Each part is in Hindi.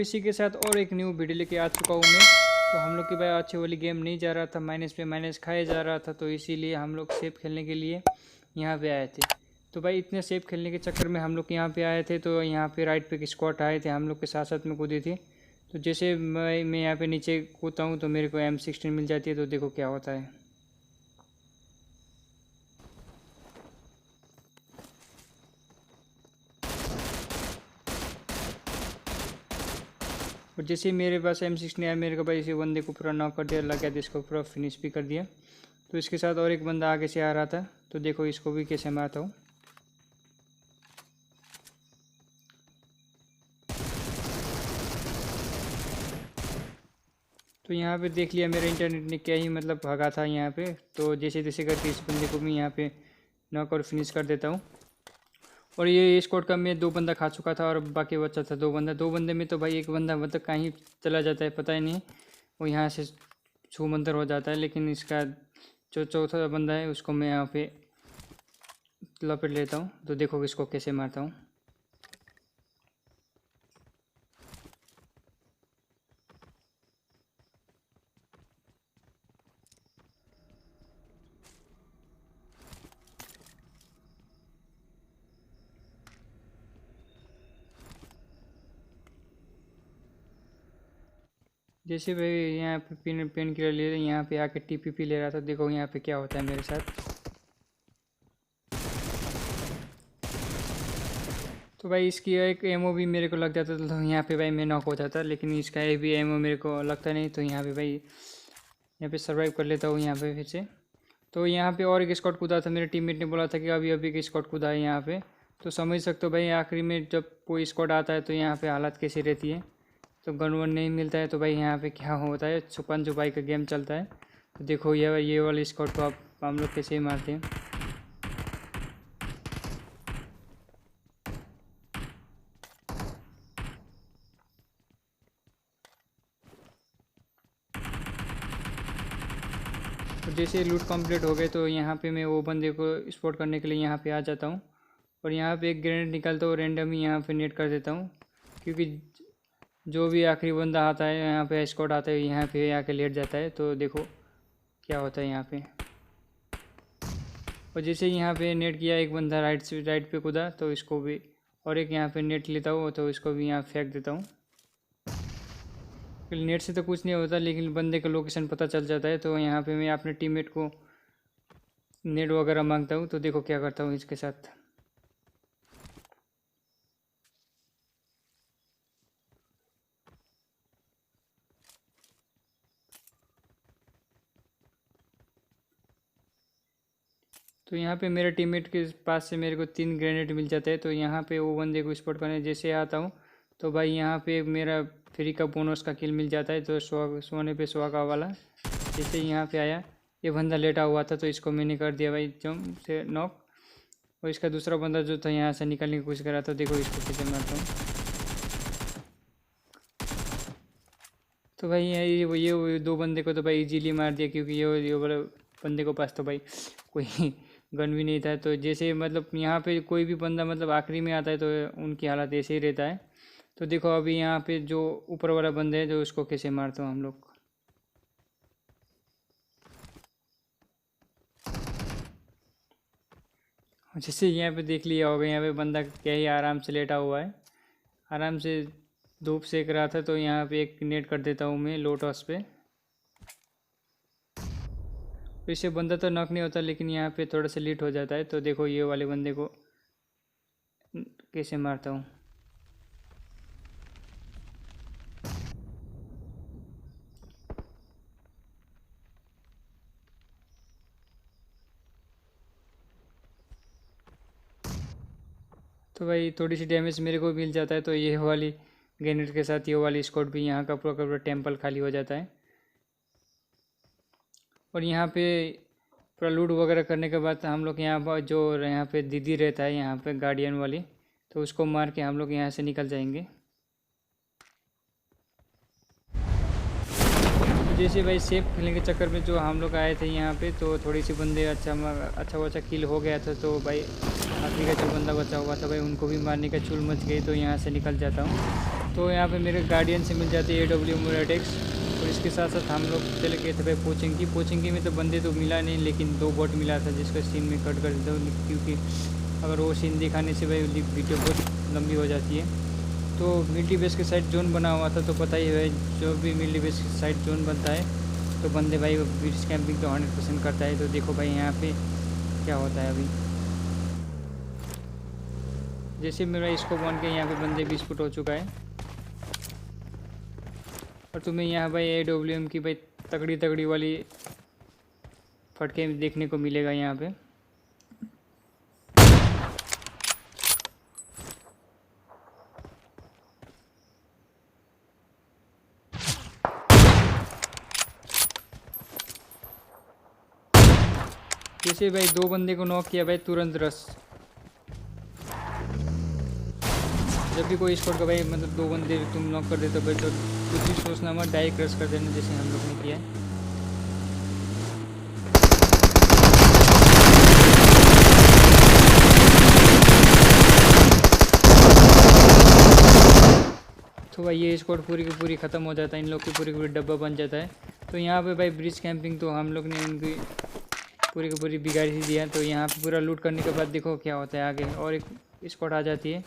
इसी के साथ और एक न्यू वीडियो लेके आ चुका हूँ मैं। तो हम लोग की भाई अच्छी वाली गेम नहीं जा रहा था, माइनस पे माइनस खाया जा रहा था, तो इसीलिए हम लोग सेफ खेलने के लिए यहाँ पे आए थे। तो भाई इतने सेफ खेलने के चक्कर में हम लोग यहाँ पे आए थे, तो यहाँ पे राइट पे स्क्वाड आए थे, हम लोग के साथ साथ में कूदे थे। तो जैसे मैं यहाँ पे नीचे कूदता हूँ तो मेरे को M16 मिल जाती है। तो देखो क्या होता है। और जैसे ही मेरे पास M16 आया, मेरे को भाई इसी बंदे को पूरा नॉक कर दिया, लग गया, इसको पूरा फिनिश भी कर दिया। तो इसके साथ और एक बंदा आगे से आ रहा था, तो देखो इसको भी कैसे मारता हूँ। तो यहाँ पे देख लिया मेरे इंटरनेट ने क्या ही मतलब भागा था यहाँ पे। तो जैसे तैसे करके इस बंदे को भी यहाँ पे नॉक और फिनिश कर देता हूँ। और ये स्क्वाड का मैं 2 बंदा खा चुका था और बाकी बचा था 2 बंदे में। तो भाई एक बंदा मतलब कहीं चला जाता है पता ही नहीं, वो यहाँ से छू मंतर हो जाता है। लेकिन इसका जो चौथा बंदा है उसको मैं यहाँ पे लपेट लेता हूँ। तो देखो इसको कैसे मारता हूँ। जैसे भाई यहाँ पे पेन किलर ले रहे, यहाँ पे आके TPP ले रहा था। देखो यहाँ पे क्या होता है मेरे साथ। तो भाई इसकी एक एमओ भी मेरे को लग जाता था, तो यहाँ पे भाई मैं नॉक हो जाता। लेकिन इसका एक भी एमओ मेरे को लगता नहीं, तो यहाँ पे भाई यहाँ पे सर्वाइव कर लेता हूँ यहाँ पे फिर से। तो यहाँ पे और एक स्क्वाड कूदा था, मेरे टीममेट ने बोला था कि अभी अभी एक स्क्वाड कूदा है यहाँ पे। तो समझ सकते हो भाई आखिरी में जब कोई स्क्वाड आता है तो यहाँ पे हालत कैसी रहती है। तो गन वन नहीं मिलता है तो भाई यहाँ पे क्या होता है, छुपन छुपाई का गेम चलता है। तो देखो ये वाले स्क्वाड को आप हम लोग कैसे मारते हैं। तो जैसे लूट कंप्लीट हो गए तो यहाँ पे मैं वो बंदे को स्पॉट करने के लिए यहाँ पे आ जाता हूँ। और यहाँ पे एक ग्रेनेड निकालता हूँ, रैंडम ही यहाँ पे नेट कर देता हूँ। क्योंकि जो भी आखिरी बंदा आता है यहाँ पे स्क्वाड आता है, यहाँ पे आके लेट जाता है। तो देखो क्या होता है यहाँ पे। और जैसे यहाँ पे नेट किया, एक बंदा राइट पे कूदा, तो इसको भी और एक यहाँ पे नेट लेता हूँ, तो इसको भी यहाँ फेंक देता हूँ। नेट से तो कुछ नहीं होता, लेकिन बंदे का लोकेशन पता चल जाता है। तो यहाँ पे मैं अपने टीममेट को नेट वगैरह मांगता हूँ। तो देखो क्या करता हूँ इसके साथ। तो यहाँ पे मेरे टीममेट के पास से मेरे को 3 ग्रेनेड मिल जाते हैं। तो यहाँ पे वो बंदे को स्पॉट करने जैसे आता हूँ, तो भाई यहाँ पे मेरा फ्री का बोनस का किल मिल जाता है। तो सोने पे सुहागा वाला जैसे यहाँ पे आया, ये बंदा लेटा हुआ था, तो इसको मैंने कर दिया भाई जंप से नॉक। और इसका दूसरा बंदा जो था यहाँ से निकलने की कोशिश कर रहा था, देखो इसको कैसे मारता हूँ। तो भाई ये 2 बंदे को तो भाई इजीली मार दिया, क्योंकि ये वाले बंदे को पास तो भाई कोई गन भी नहीं था। तो जैसे मतलब यहाँ पे कोई भी बंदा मतलब आखिरी में आता है तो उनकी हालत ऐसे ही रहता है। तो देखो अभी यहाँ पे जो ऊपर वाला बंदा है, जो उसको कैसे मारते हो हम लोग। जैसे यहाँ पे देख लिया होगा, यहाँ पे बंदा क्या ही आराम से लेटा हुआ है, आराम से धूप सेक रहा था। तो यहाँ पे एक नेट कर देता हूँ मैं लोटस पे। तो इससे बंदा तो नॉक नहीं होता, लेकिन यहाँ पे थोड़ा सा लेट हो जाता है। तो देखो ये वाले बंदे को कैसे मारता हूँ। तो भाई थोड़ी सी डैमेज मेरे को मिल जाता है। तो ये वाली ग्रेनेड के साथ ये वाली स्क्वाड भी यहाँ का पूरा टेम्पल खाली हो जाता है। और यहाँ पे पूरा लूट वगैरह करने के बाद हम लोग यहाँ पर जो यहाँ पे दीदी रहता है यहाँ पे गार्डियन वाली, तो उसको मार के हम लोग यहाँ से निकल जाएंगे। तो जैसे भाई सेफ खेलने के चक्कर में जो हम लोग आए थे यहाँ पे, तो थोड़ी सी बंदे अच्छा किल हो गया था। तो भाई आखिरी का जो बंदा बचा हुआ था भाई, उनको भी मारने का चूल मच गई। तो यहाँ से निकल जाता हूँ। तो यहाँ पे मेरे गार्डियन से मिल जाती है AWM और एडेक्स। और इसके साथ साथ हम लोग चले गए थे भाई पोचिंकी में तो बंदे तो मिला नहीं, लेकिन 2 बॉट मिला था जिसका सीन में कट कर देता हूँ, क्योंकि अगर वो सीन दिखाने से भाई वीडियो बहुत लंबी हो जाती है। तो मिलिट्री बेस के साइड जोन बना हुआ था, तो पता ही है जो भी मिलिट्री बेस के साइड जोन बनता है तो बंदे भाई ब्रिज कैंपिंग तो 100% करता है। तो देखो भाई यहाँ पे क्या होता है। अभी जैसे मेरा इसको बन के यहाँ पे बंदे 20 फुट हो चुका है, और तुम्हें यहाँ भाई AWM की भाई तगड़ी तगड़ी वाली फटके देखने को मिलेगा यहाँ पे। जैसे भाई 2 बंदे को नॉक किया भाई तुरंत रस। जब भी कोई स्क्वाड का भाई मतलब 2 बंदे तुम नॉक कर देते हो भाई, तो कुछ भी सोचना मत, डायरेक्ट रश कर देना जैसे हम लोग ने किया है। तो भाई ये स्क्वाड पूरी की पूरी ख़त्म हो जाता है, इन लोग की पूरी डब्बा बन जाता है। तो यहाँ पे भाई ब्रिज कैंपिंग तो हम लोग ने इनकी पूरी की पूरी बिगाड़ ही दिया। तो यहाँ पे पूरा लूट करने के बाद देखो क्या होता है आगे, और एक स्क्वाड आ जाती है।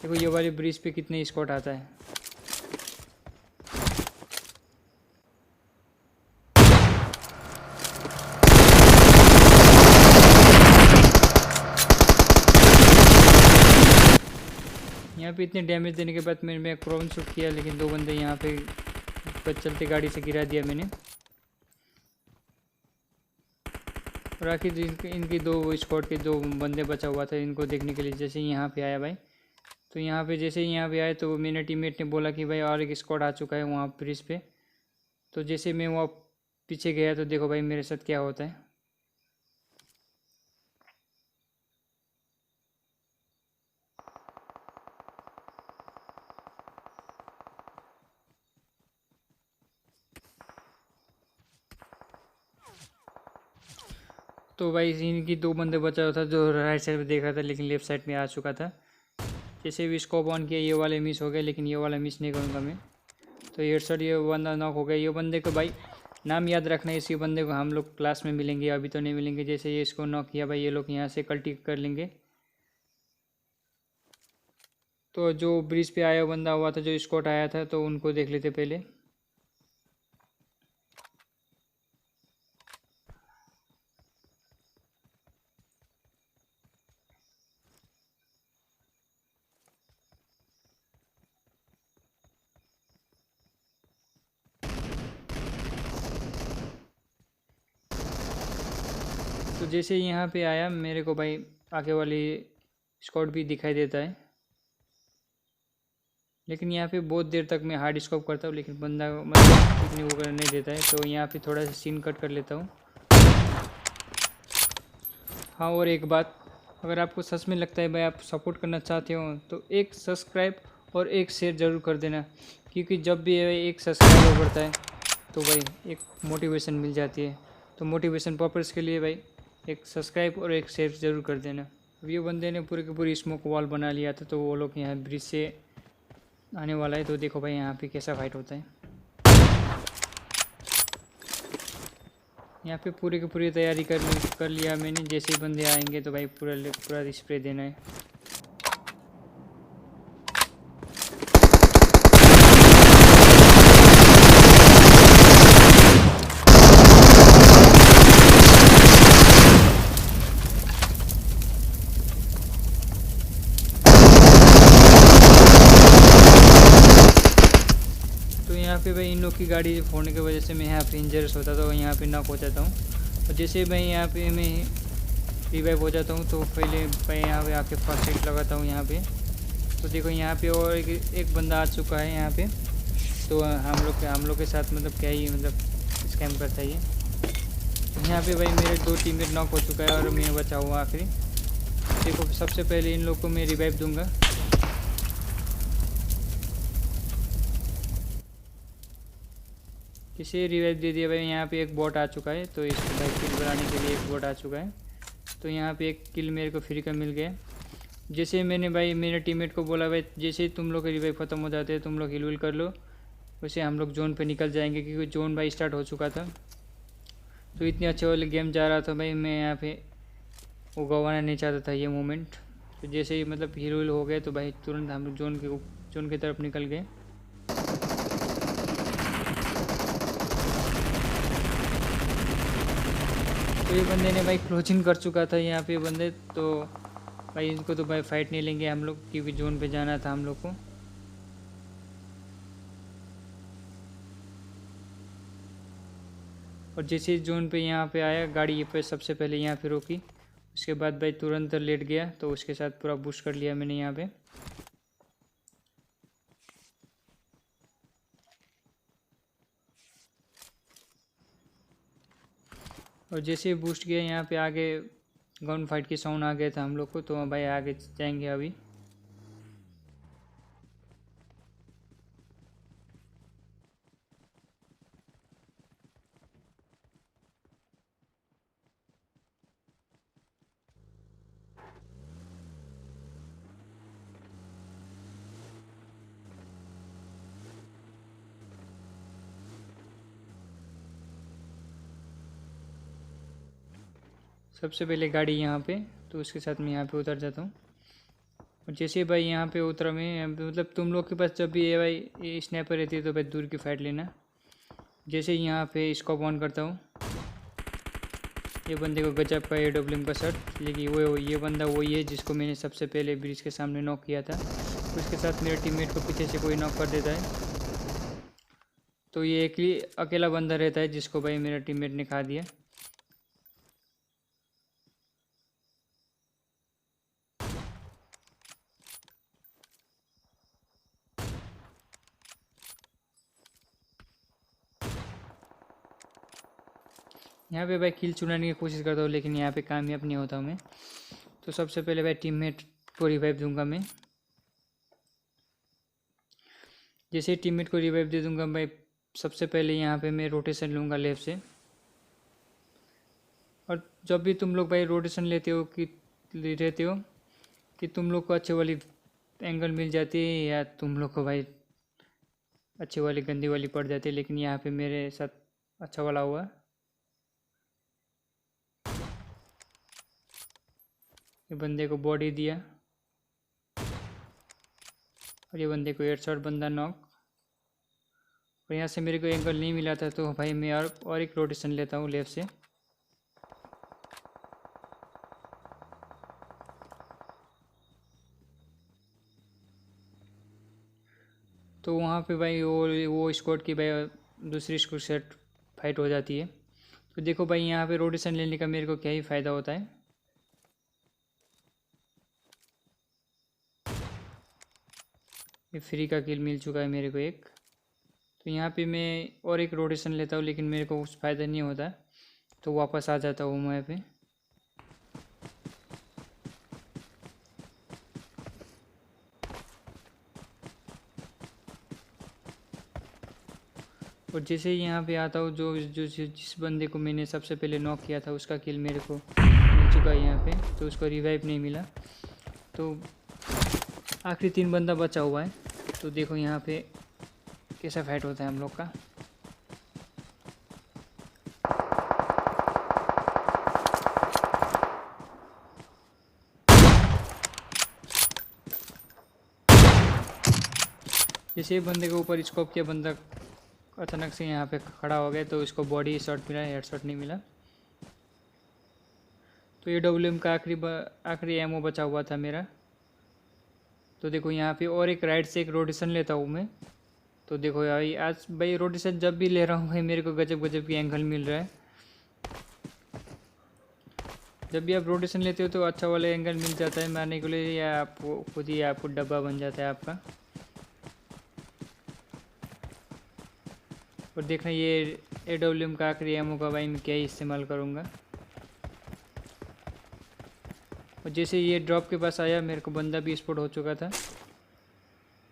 देखो ये वाले ब्रिज पे कितने स्क्वाड आता है। यहाँ पे इतने डैमेज देने के बाद मैं क्रोन शूट किया, लेकिन 2 बंदे यहाँ पे चलते गाड़ी से गिरा दिया मैंने। और आखिर इनकी 2 स्क्वाड के 2 बंदे बचा हुआ था, इनको देखने के लिए जैसे यहाँ पे आया भाई। तो यहाँ पे जैसे यहाँ पे आए तो मेरे टीममेट ने बोला कि भाई और एक स्क्वाड आ चुका है वहाँ ब्रिज पे। तो जैसे मैं वहाँ पीछे गया तो देखो भाई मेरे साथ क्या होता है। तो भाई इनकी 2 बंदे बचा हुआ था, जो राइट साइड पे देख रहा था लेकिन लेफ्ट साइड में आ चुका था। जैसे भी स्कोप ऑन किया ये वाले मिस हो गए, लेकिन ये वाला मिस नहीं करूँगा मैं। तो हेडशॉट ये बंदा नॉक हो गया। ये बंदे को भाई नाम याद रखना है, इसी बंदे को हम लोग क्लास में मिलेंगे, अभी तो नहीं मिलेंगे। जैसे ये इसको नॉक किया भाई, ये लोग यहाँ से कल्टी कर लेंगे। तो जो ब्रिज पे आया बंदा हुआ था, जो स्क्वाड आया था, तो उनको देख लेते पहले। तो जैसे यहाँ पे आया मेरे को भाई आगे वाली स्क्वाड भी दिखाई देता है, लेकिन यहाँ पे बहुत देर तक मैं हार्ड स्कोप करता हूँ, लेकिन बंदा मतलब इतनी वो नहीं देता है। तो यहाँ पे थोड़ा सा सीन कट कर लेता हूँ। हाँ, और एक बात, अगर आपको सच में लगता है भाई आप सपोर्ट करना चाहते हो तो एक सब्सक्राइब और एक शेयर ज़रूर कर देना, क्योंकि जब भी एक सब्सक्राइबर बढ़ता है तो भाई एक मोटिवेशन मिल जाती है। तो मोटिवेशन पर्पज़ के लिए भाई एक सब्सक्राइब और एक शेयर ज़रूर कर देना। अब ये बंदे ने पूरी की पूरी स्मोक वॉल बना लिया था, तो वो लोग यहाँ ब्रिज से आने वाला है। तो देखो भाई यहाँ पे कैसा फाइट होता है। यहाँ पे पूरी की पूरी तैयारी कर लिया मैंने। जैसे ही बंदे आएंगे तो भाई पूरा स्प्रे देना है। यहाँ पे भाई इन लोग की गाड़ी फोड़ने की वजह से मैं यहाँ पे इंजर्स होता था, यहाँ पे नॉक हो जाता हूँ। और जैसे मैं यहाँ पे मैं रिवाइव हो जाता हूँ तो पहले मैं यहाँ पे आके फर्स्ट एड लगाता हूँ यहाँ पे। तो देखो यहाँ पे और एक बंदा आ चुका है यहाँ पे। तो हम लोग के साथ मतलब क्या ही मतलब स्कैम करता है ये। यहाँ पे भाई मेरे 2 टीममेट नॉक हो चुका है और मैं बचा हुआ आखिरी। देखो सबसे पहले इन लोग को मैं रिवाइव दूंगा। किसी रिवाइव दे दिया भाई। यहाँ पे एक बॉट आ चुका है, तो इसको भाई किल बनाने के लिए एक बॉट आ चुका है। तो यहाँ पे एक किल मेरे को फ्री का मिल गया। जैसे मैंने भाई मेरे टीममेट को बोला भाई जैसे ही तुम लोग के रिवाइव ख़त्म हो जाते हैं तुम लोग हिल कर लो, वैसे हम लोग जोन पे निकल जाएंगे, क्योंकि जोन भाई स्टार्ट हो चुका था। तो इतने अच्छे वाले गेम जा रहा था भाई, मैं यहाँ पे वो गंवाना नहीं चाहता था ये मोमेंट। तो जैसे ही मतलब हीरो हो गए तो भाई तुरंत हम लोग जोन की तरफ निकल गए। तो ये बंदे ने भाई क्लोजिंग कर चुका था यहाँ पे बंदे, तो भाई इनको तो भाई फाइट नहीं लेंगे हम लोग, क्योंकि जोन पे जाना था हम लोग को। और जैसे जोन पे यहाँ पे आया गाड़ी ये पे सबसे पहले यहाँ पे रोकी, उसके बाद भाई तुरंत लेट गया, तो उसके साथ पूरा बुश कर लिया मैंने यहाँ पे। और जैसे ही बूस्ट किया यहाँ पे आगे गन फाइट की साउंड आ गया था हम लोग को, तो भाई आगे जाएंगे अभी। सबसे पहले गाड़ी यहाँ पे, तो उसके साथ मैं यहाँ पे उतर जाता हूँ। और जैसे भाई यहाँ पे उतरा मैं, मतलब तुम लोग के पास जब भी ये भाई ये स्नैपर रहती है तो भाई दूर की फाइट लेना। जैसे यहाँ पे स्कोप ऑन करता हूँ, ये बंदे को गजब का AWM का शॉट, लेकिन वो ये बंदा वही है जिसको मैंने सबसे पहले ब्रिज के सामने नॉक किया था। उसके साथ मेरे टीममेट को पीछे से कोई नॉक कर देता है, तो ये एक ही अकेला बंदा रहता है जिसको भाई मेरा टीममेट ने खा दिया। यहाँ पे भाई किल चुराने की कोशिश करता हूँ, लेकिन यहाँ पे कामयाब नहीं होता हूँ मैं। तो सबसे पहले भाई टीममेट को रिवाइव दूंगा मैं। जैसे ही टीममेट को रिवाइव दे दूंगा भाई, सबसे पहले यहाँ पे मैं रोटेशन लूँगा लेफ्ट से। और जब भी तुम लोग भाई रोटेशन लेते हो कि तुम लोग को अच्छे वाली एंगल मिल जाती है या तुम लोग को भाई अच्छी वाली गंदी वाली पड़ जाती है, लेकिन यहाँ पे मेरे साथ अच्छा वाला हुआ। ये बंदे को बॉडी दिया और ये बंदे को हेडशॉट, बंदा नॉक। और यहाँ से मेरे को एंगल नहीं मिला था, तो भाई मैं और एक रोटेशन लेता हूँ लेफ्ट से। तो वहाँ पे भाई वो स्क्वाड की भाई दूसरी स्क्वाड से फाइट हो जाती है। तो देखो भाई यहाँ पे रोटेशन लेने का मेरे को क्या ही फ़ायदा होता है। ये फ्री का किल मिल चुका है मेरे को एक। तो यहाँ पे मैं और एक रोटेशन लेता हूँ, लेकिन मेरे को कुछ फ़ायदा नहीं होता, तो वापस आ जाता हूँ मैं पे। और जैसे ही यहाँ पे आता हूँ, जिस बंदे को मैंने सबसे पहले नॉक किया था उसका किल मेरे को मिल चुका है यहाँ पे, तो उसको रिवाइव नहीं मिला। तो आखिरी 3 बंदा बचा हुआ है। तो देखो यहाँ पे कैसा फाइट होता है हम लोग का। जैसे बंदे के ऊपर स्कोप किया, बंदा अचानक से यहाँ पे खड़ा हो गया, तो इसको बॉडी शॉट मिला, हेड शॉट नहीं मिला। तो AWM का आखिरी एमओ बचा हुआ था मेरा। तो देखो यहाँ पे और एक राइट से एक रोटेशन लेता हूँ मैं। तो देखो भाई आज भाई रोटेशन जब भी ले रहा हूँ भाई मेरे को गजब गजब की एंगल मिल रहा है। जब भी आप रोटेशन लेते हो तो अच्छा वाला एंगल मिल जाता है मारने के लिए, या आपको खुद ही आपको डब्बा बन जाता है आपका। और देखना ये AWM का आखिरी एमओ का भाई मैं क्या ही इस्तेमाल करूँगा। और जैसे ये ड्रॉप के पास आया, मेरे को बंदा भी स्पॉट हो चुका था,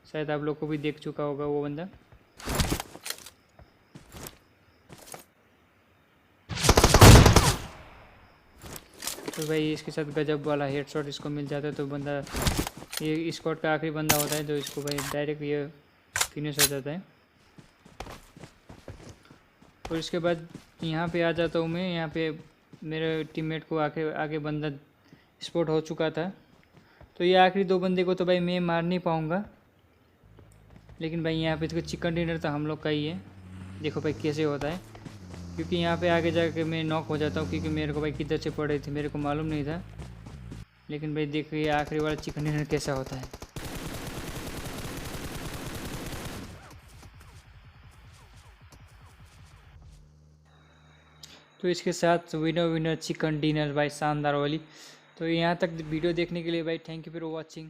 शायद आप लोग को भी देख चुका होगा वो बंदा। तो भाई इसके साथ गजब वाला हेडशॉट इसको मिल जाता है, तो बंदा ये स्क्वाड का आखिरी बंदा होता है, तो इसको भाई डायरेक्ट ये फिनिश हो जाता है। और इसके बाद यहाँ पे आ जाता हूँ मैं। यहाँ पे मेरे टीममेट को आगे बंदा स्पॉट हो चुका था, तो ये आखिरी 2 बंदे को तो भाई मैं मार नहीं पाऊँगा, लेकिन भाई यहाँ पे तो चिकन डिनर तो हम लोग का ही है। देखो भाई कैसे होता है, क्योंकि यहाँ पे आगे जाके मैं नॉक हो जाता हूँ, क्योंकि मेरे को भाई किधर से पड़े थे मेरे को मालूम नहीं था। लेकिन भाई देखिए आखिरी वाला चिकन डिनर कैसा होता है। तो इसके साथ विनर चिकन डिनर भाई शानदार वाली। तो यहाँ तक वीडियो देखने के लिए भाई थैंक यू फॉर वॉचिंग।